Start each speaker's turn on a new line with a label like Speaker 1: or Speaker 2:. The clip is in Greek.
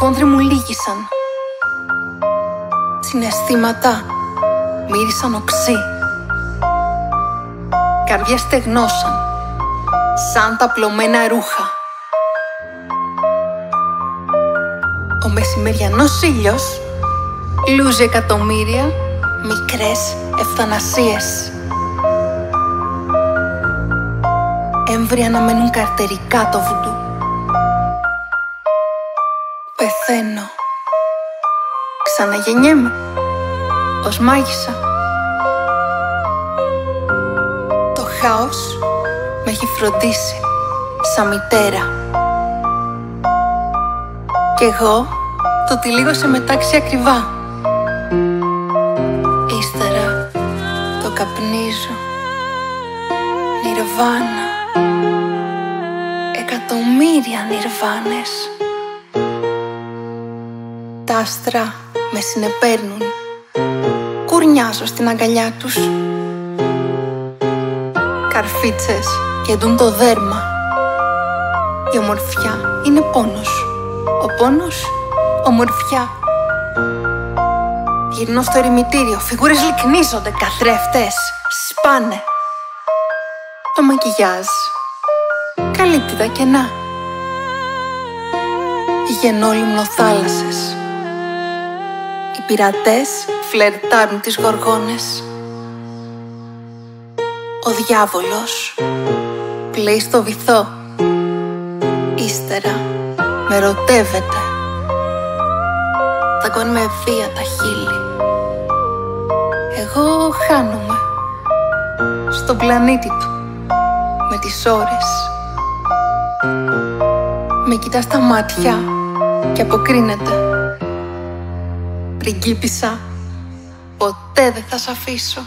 Speaker 1: χόνδροι μου λύγησαν. Συναισθήματα μύρισαν οξύ. Καρδιές στεγνώσαν σαν τα πλωμένα ρούχα. Ο μεσημεριανός ήλιος λούζει εκατομμύρια μικρές ευθανασίες. Έμβρια να μένουν καρτερικά το βουντού. Πεθαίνω. Ξαναγεννιέμαι ως μάγισσα. Το χάος με έχει φροντίσει σαν μητέρα. Κι εγώ το τυλίγω σε μετάξι ακριβά. Ύστερα το καπνίζω. Νιρβάνα. Εκατομμύρια νιρβάνες. Τα άστρα με συνεπέρνουν. Κουρνιάζω στην αγκαλιά τους. Καρφίτσες κεντούν το δέρμα. Η ομορφιά είναι πόνος. Ο πόνος, ομορφιά. Γυρνώ στο ερημητήριο. Φιγούρες λυκνίζονται, καθρέφτες σπάνε. Το μακιγιάζ καλύπτει τα κενά. Οι γεννόλιμνοθάλασσες. Οι πειρατές φλερτάρουν τις γοργόνες. Ο διάβολος πλέει στο βυθό. Ύστερα με ερωτεύεται. Δαγκώνει με βία τα χείλη. Εγώ χάνομαι στον πλανήτη του με τις ώρες. Με κοιτά στα μάτια και αποκρίνεται. Πριγκίπισσα, ποτέ δεν θα σ' αφήσω.